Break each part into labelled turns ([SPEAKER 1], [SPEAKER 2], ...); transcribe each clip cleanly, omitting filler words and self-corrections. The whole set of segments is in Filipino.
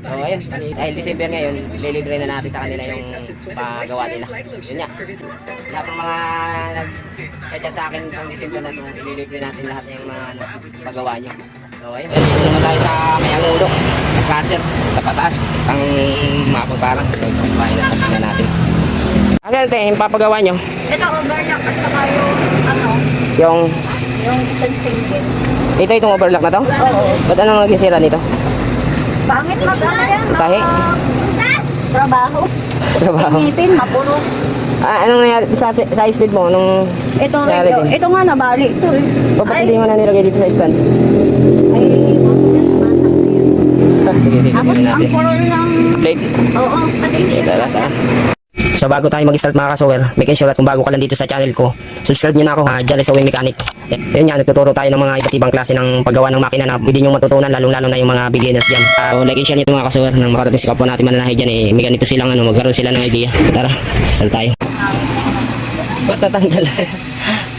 [SPEAKER 1] So ayun, dahil December ngayon, lilibre na natin sa kanila yung pagawa nila. Yun nga. Lahat ng mga nag-chat sa akin itong December na ito, lilibre natin lahat yung mga pagawa nyo. So ayun, dito naman tayo sa Mayang Ulo, sa Kaser, sa pataas, ang mapagparang. So ito, bahay na tabi na natin. Asan ito yung papagawa nyo?
[SPEAKER 2] Ito, overlock at saka
[SPEAKER 1] Yung
[SPEAKER 2] isang single.
[SPEAKER 1] itong overlock na to?
[SPEAKER 2] Oo.
[SPEAKER 1] Ba't anong naging sira nito?
[SPEAKER 2] Pangit mag-ano yan?
[SPEAKER 1] Tahi?
[SPEAKER 2] Trabaho.
[SPEAKER 1] Trabaho.
[SPEAKER 2] Ngipin, mapuro.
[SPEAKER 1] Anong nangyari sa speed mo? Nung
[SPEAKER 2] Ito
[SPEAKER 1] nangyari
[SPEAKER 2] rin.
[SPEAKER 1] din?
[SPEAKER 2] Ito nga nabali. Ito eh.
[SPEAKER 1] O ba't hindi mo na nilagay dito sa stand?
[SPEAKER 2] Ay,
[SPEAKER 1] Sige, sige.
[SPEAKER 2] tapos
[SPEAKER 1] tingnan
[SPEAKER 2] ang
[SPEAKER 1] natin.
[SPEAKER 2] puro ng...
[SPEAKER 1] Plate.
[SPEAKER 2] Oo, pati siya.
[SPEAKER 1] Tara, tara. So bago tayo mag-start mga kasuwer, make sure at kung bago ka lang dito sa channel ko, subscribe nyo na ako, Diyan sa Uwing Mechanic. Yun nga, nagtuturo tayo ng mga iba't ibang klase ng paggawa ng makina na pwede nyo matutunan, lalong-lalo na yung mga beginners dyan. So like and share nyo mga kasuwer, nang makarating si kapwa natin mananahe dyan, may ganito silang magkaroon sila ng idea. Tara, start tayo. Ba't natanggal?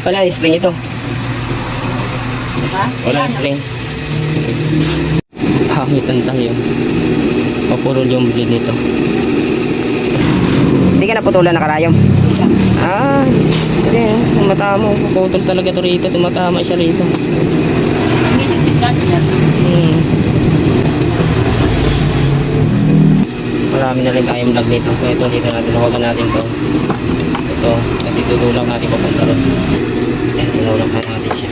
[SPEAKER 1] Wala yung spring ito. Wala yung spring. Pangitan tayo. Papurol yung blade nito. Hindi ka naputulan na karayom? Ah, hindi. Tumatama. Puputol talaga ito rito. Tumatama siya rito.
[SPEAKER 2] Misiksik ka yan.
[SPEAKER 1] Marami na rin tayong vlog nito. So ito dito natin. Huwagan natin ito. Ito. Kasi tutulak natin papunta rin. Yan. Tinulak na natin siya.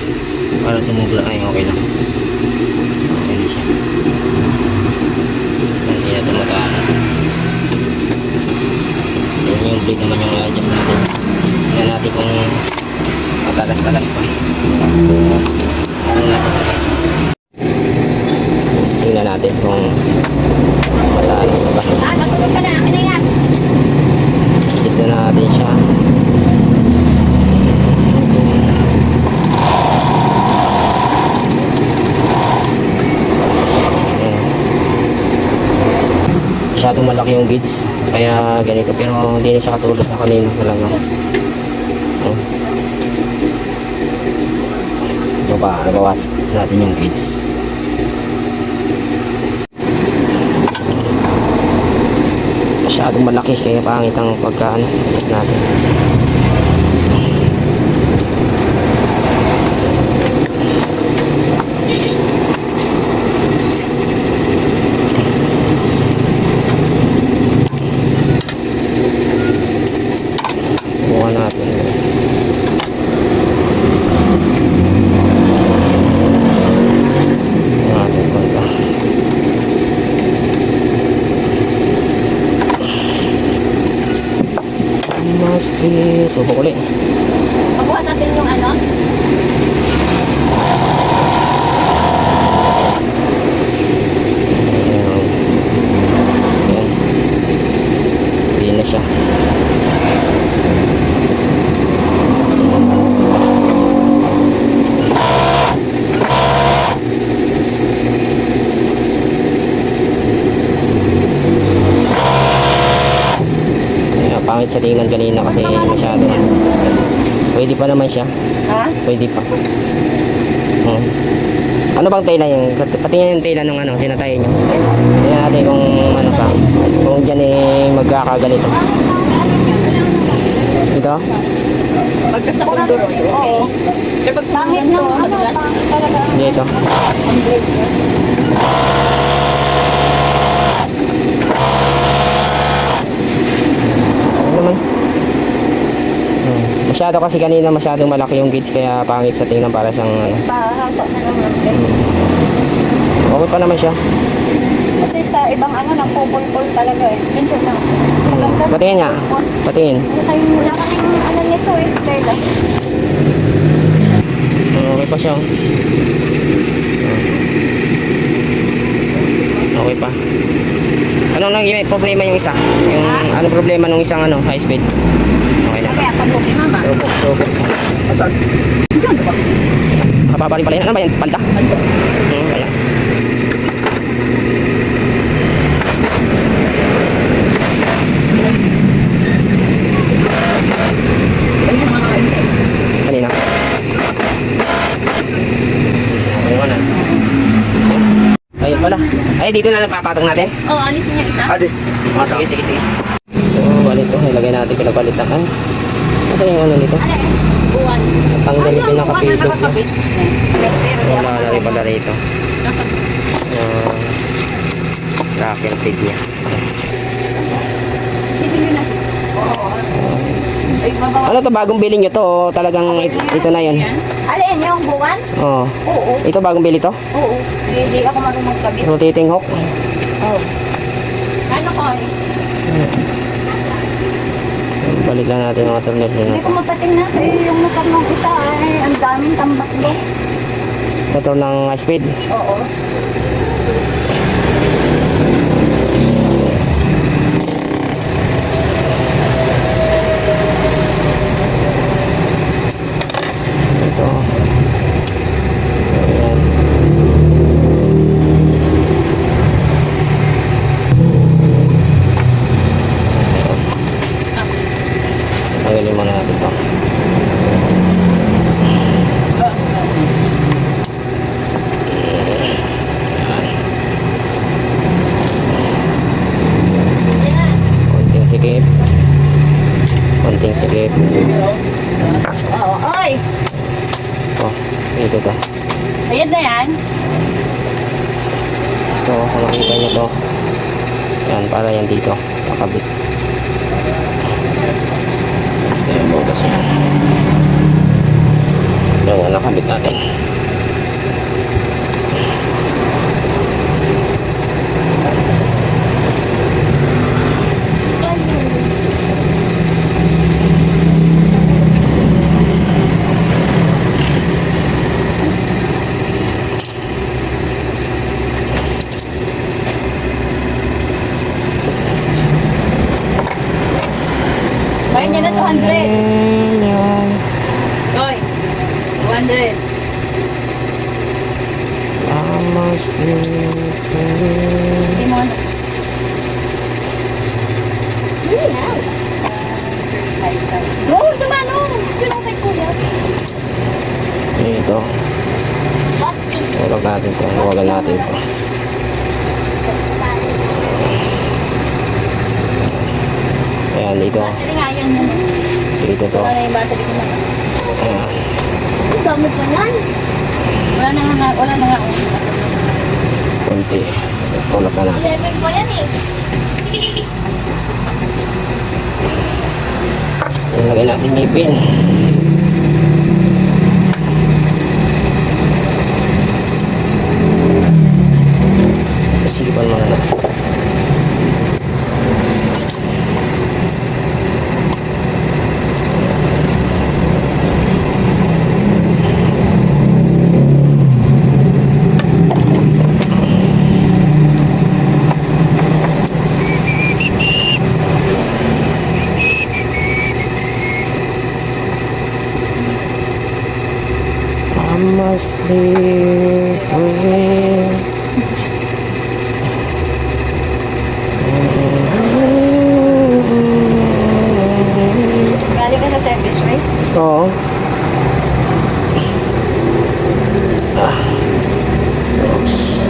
[SPEAKER 1] Para sumugla. Ay, okay lang. Okay na siya. Hindi na tumatama. Yung blade naman yung adjust natin. Tingnan natin kung matalas-talas pa. Tingnan natin kung matalas pa.
[SPEAKER 2] Matulog ka na. Akin na yan.
[SPEAKER 1] Adjust na natin siya. Masyadong malaki yung gauge kaya ganito, pero hindi na siya katulad sa kanina talaga. Ito pa, nabawasan natin yung gauge. Masyadong malaki kaya pangit ang pagkaan natin. Subok ulit.
[SPEAKER 2] Mabuha natin yung ano?
[SPEAKER 1] Ayan. Hindi na siya. Pangit siya tingnan kanina kasi masyado. Pwede pa naman siya.
[SPEAKER 2] Ha?
[SPEAKER 1] Pwede pa. Ano bang tela yung patingin yung tela nung sinatay nyo. Tingnan natin kung ano pa. Kung dyan magkakaganito. Ito?
[SPEAKER 2] Pagka sa kunduro. Oo. Pero pag sa mga ganito, madalas.
[SPEAKER 1] Hindi ito. Naman. Masyado kasi kanina masyadong malaki yung gauge kaya pangit sa tingnan para siyang
[SPEAKER 2] Pahasa na naman.
[SPEAKER 1] okay pa naman siya.
[SPEAKER 2] Kasi sa ibang nagpupul-pul talaga eh. Ganito na.
[SPEAKER 1] Patingin nga. Patingin.
[SPEAKER 2] Wala kaming nito eh. Tela.
[SPEAKER 1] Okay pa siya. Okay pa. Anong naging problema yung isa? Yung ano problema nung isang high speed? Okay na.
[SPEAKER 2] Kaya pag-book na ba?
[SPEAKER 1] Robot. Kapapa rin pala yan. Ano ba yan? Palda? Kaya. Kanina. Okay na. Ayun pala. Ay, dito na napapatong natin.
[SPEAKER 2] Oo, alisin niya isa.
[SPEAKER 3] Adi.
[SPEAKER 1] Oh, sige, sige, sige. So, balik to. Nilagay natin pinabalitan. Kasi yung ano nito?
[SPEAKER 2] Ano eh? Buwan.
[SPEAKER 1] Tanggal yung pinakapilot niya.
[SPEAKER 2] nakakabit.
[SPEAKER 1] Wala na rin pala rito. Laki ang feed niya.
[SPEAKER 2] Sige nyo na. Ay, babawa.
[SPEAKER 1] Ano to, bagong bili nyo to? O talagang ito na yun?
[SPEAKER 2] Alin yung buwan?
[SPEAKER 1] Oo.
[SPEAKER 2] Oo.
[SPEAKER 1] Ito bagong bili to?
[SPEAKER 2] Oo. Hindi ako marunong magkabit.
[SPEAKER 1] Rotating hook.
[SPEAKER 2] Oo. Ano ko eh?
[SPEAKER 1] Balik lang natin mga tornilyo na
[SPEAKER 2] Hindi
[SPEAKER 1] to.
[SPEAKER 2] ko mapatingnan sa iyo yung motor ng isa ay ang daming tambak mo.
[SPEAKER 1] Motor ng high speed.
[SPEAKER 2] Oo.
[SPEAKER 1] Ito. Ayan. Tanggalin muna natin ito. Konting sikip. Konting sikip.
[SPEAKER 2] Oo. Oy!
[SPEAKER 1] Oh, dito to.
[SPEAKER 2] Ayan na yan.
[SPEAKER 1] So, kung makita nyo to, yan, para yan dito, nakabit. Ayan, butas yan. Yan, nakabit natin.
[SPEAKER 2] Bayad niya na 200. Oy! 200. Hindi mo ano. Go, tumanong! Sino kay kuya?
[SPEAKER 1] Dito, huwag natin ito, huwagan natin ito. Ayan, dito,
[SPEAKER 2] Battery nga yan.
[SPEAKER 1] dito to.
[SPEAKER 2] Wala na yung battery ko na.
[SPEAKER 1] Ayan,
[SPEAKER 2] Ang dami pa yan. Wala na nga, wala na nga.
[SPEAKER 1] kunti. Tulak na natin.
[SPEAKER 2] 11 pa yan eh.
[SPEAKER 1] Ilagay natin ngipin. Sigipan muna natin. I must live with
[SPEAKER 2] Galing ka sa service, right?
[SPEAKER 1] Oo. Oops.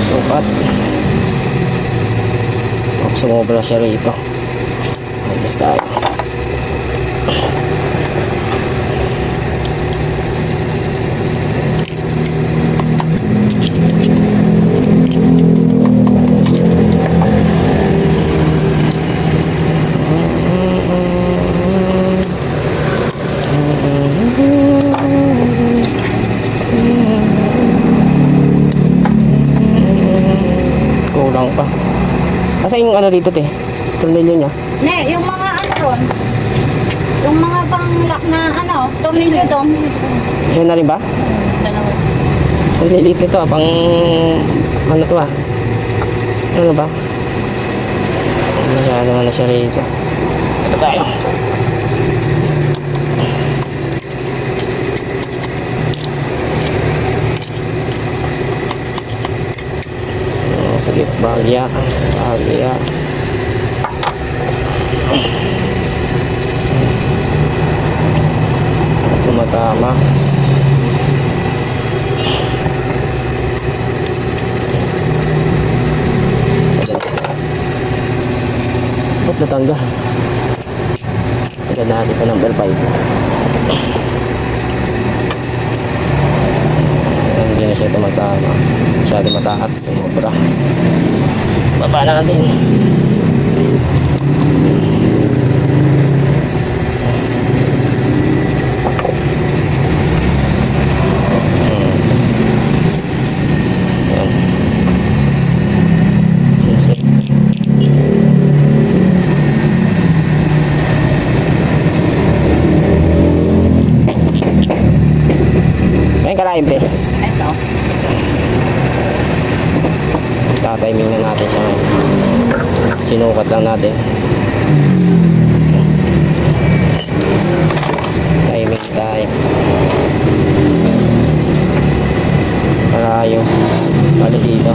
[SPEAKER 1] Sukat. Sumobra siya rito. Alis tayo. Kulang pa. Kasi yung ano dito te, tornilyo niya.
[SPEAKER 2] Ne, yung mga ano ron. Yung mga pang-lock na ano, tornilyo doon.
[SPEAKER 1] Yun na rin ba?
[SPEAKER 2] Dalawa.
[SPEAKER 1] Ang lilit nito pang ano to Ano ba? Masyado na siya rito. Ito tayo. Sige, bahagya. tumatama. Ba't natanggal? Agad natin sa number 5. Hindi na siya tumatama. Masyado mataas. Sumobra. Baba na natin. Yan. Sisi. Ngayon kalahin, pre.
[SPEAKER 2] Ito.
[SPEAKER 1] Tatiming na natin siya ngayon. Sinukat lang natin. Timing tayo. Malayo. Bali dito.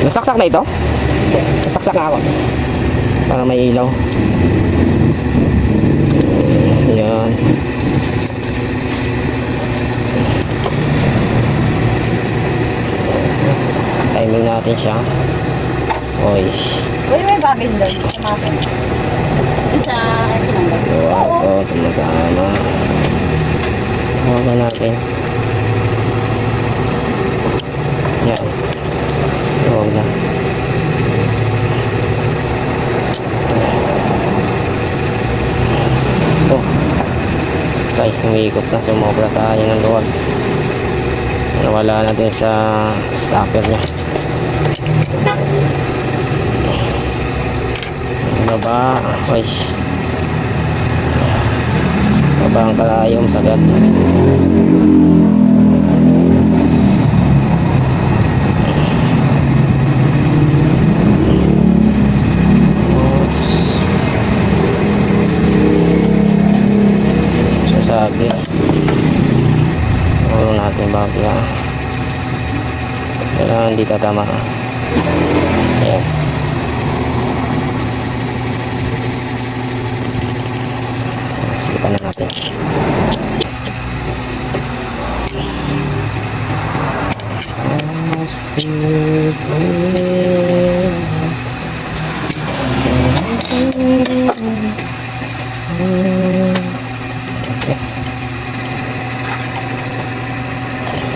[SPEAKER 1] Nasaksak na ito? Nasaksak na ako. Para may ilaw. Yan. Timing natin siya. Oy.
[SPEAKER 2] Uy, may bagay doon. Sa makin. Isa, tinanggal.
[SPEAKER 1] Ito, tumatama. Hawakan natin. Yan. Huwag na. Oh. Okay, umiikot na. Sumobra tayo ng luwag. Nawala na din sa stopper niya. Ano ba? Ay. Baba ang kalayong sagat. Sasabi. Ano natin bakit kailangan hindi tatama. Ayan. Sipan na natin.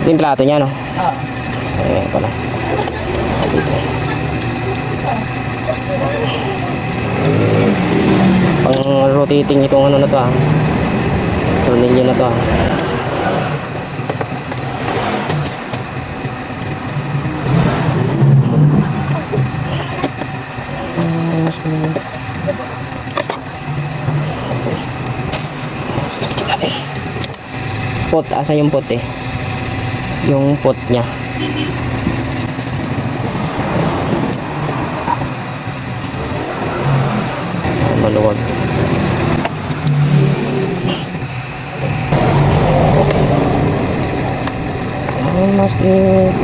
[SPEAKER 1] Ito yung plato niya, no?
[SPEAKER 2] Oo.
[SPEAKER 1] Ayan pala. Dito. Pang rotating itong ano na to, ah. Tornilyo na to, ah. Pot, asa yung pot eh? Yung pot niya. Maluwag. Almost there.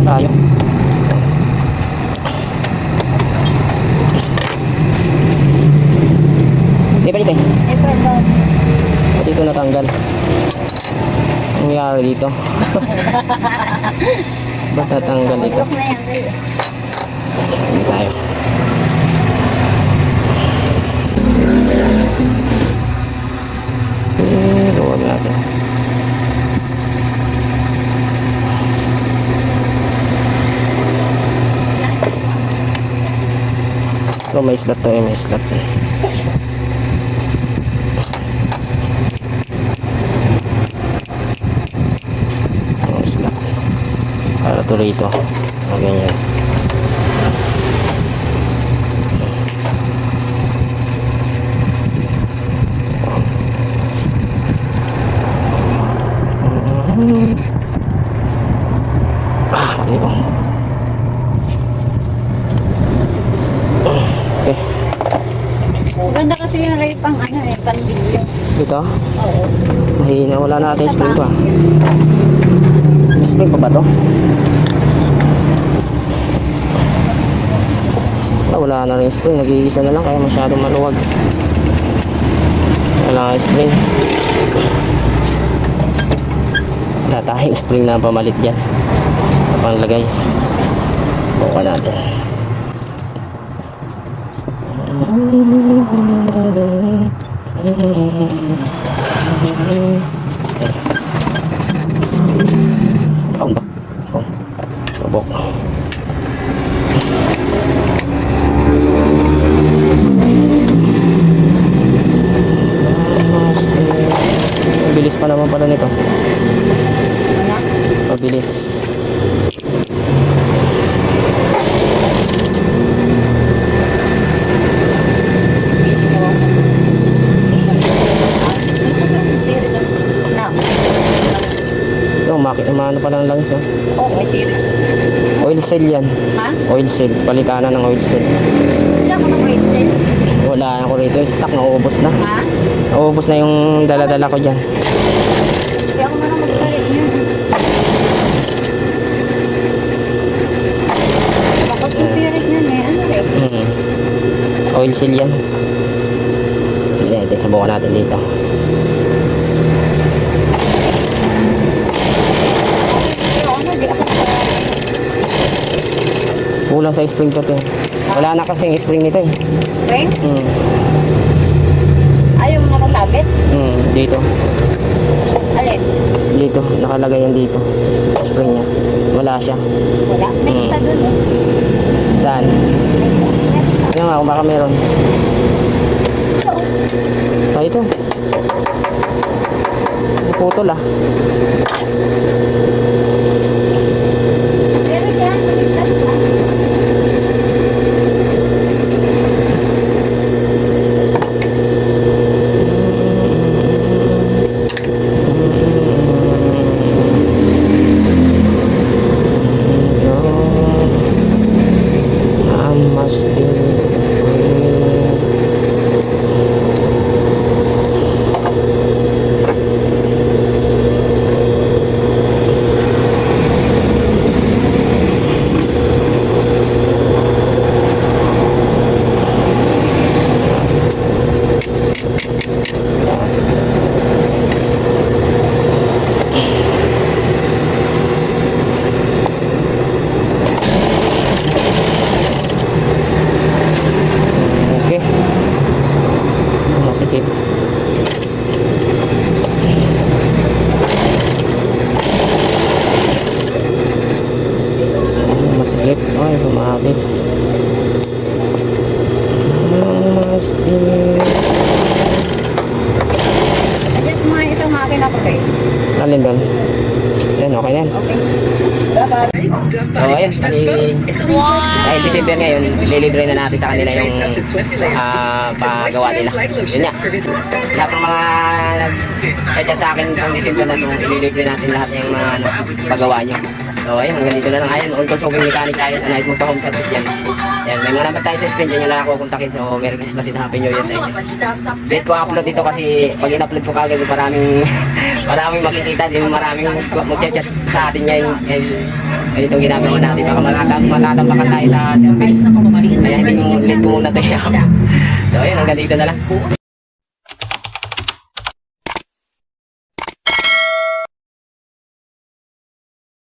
[SPEAKER 1] Tayo. Di pa dito eh. Pati ito natanggal. Ang nangyari dito. Ba't natanggal dito?
[SPEAKER 2] Tulok na yan.
[SPEAKER 1] Hindi tayo. Luwag natin. So may slot to may slot eh. May slot. Para tuloy ito. O ganyan. Dito. Okay.
[SPEAKER 2] Ganda kasi yung ray pang ano eh, pandilyo.
[SPEAKER 1] Dito.
[SPEAKER 2] Oo.
[SPEAKER 1] Mahina. Wala na natin spring pa. Spring pa ba to? wala na rin spring. Nag-iisa na lang kaya masyadong maluwag. Wala spring. Wala tayong spring na pamalit dyan. Panglagay. Buka natin. Kaon ba? Kaon. Subok. Mabilis pa naman pala nito. Mabilis. Yung ano pa lang langis, oh.
[SPEAKER 2] Oo, may series.
[SPEAKER 1] Oil seal yan.
[SPEAKER 2] Ha?
[SPEAKER 1] Oil seal. Palitanan ng oil seal.
[SPEAKER 2] Wala ko ng grade set.
[SPEAKER 1] Wala ako rito. Yung stock nauubos na.
[SPEAKER 2] Ha?
[SPEAKER 1] Nauubos na yung dala-dala ko dyan.
[SPEAKER 2] Hindi ako marang magpalit yun. Bakit yung series nun eh? Ano rin?
[SPEAKER 1] Oil seal yan. Ito, subukan natin dito.
[SPEAKER 2] Ano, di ako
[SPEAKER 1] Kulang sa spring to eh. Wala na kasing spring nito eh.
[SPEAKER 2] spring.
[SPEAKER 1] Hmm.
[SPEAKER 2] Ayaw mo nakasabit?
[SPEAKER 1] Dito.
[SPEAKER 2] Alin?
[SPEAKER 1] Dito. Nakalagay yan dito. Spring niya. Wala siya.
[SPEAKER 2] Wala. May isa dun eh.
[SPEAKER 1] Saan? Ayun nga, kung baka meron. Ah, ito. Putol ah.
[SPEAKER 2] Pero yan, lumigtas na.
[SPEAKER 1] Okay. Masikip. Masikip. Ay, sumakit.
[SPEAKER 2] Adjust mo yung isang makina ko eh.
[SPEAKER 1] Alin doon? Yan, okay na yan.
[SPEAKER 2] Okay. Dapat.
[SPEAKER 1] So, ayun. Dahil December ngayon, lilibre na natin sa kanila yung pagawa nila. Yun nga. Lahat ng mga nag-chat sa akin kung December na ito, ililibre natin lahat yung mga pagawa nyo. So, ayun. Hanggang dito na lang. Ayun, all consulting mechanic tayo sa Nice Magpa Home Service yan. Yan, may mga naman tayo sa screen. Dyan nyo lang ako kontakin. So, Merry Christmas and Happy New Year sa inyo. Dito ko upload dito kasi pag in-upload ko kagad, maraming makikita din, maraming mag-chat sa atin ngayon. Ganitong ginagawa natin. Baka matatambakan tayo sa service. Kaya hindi yung late muna tayo. So, ayun, hanggang dito na lang.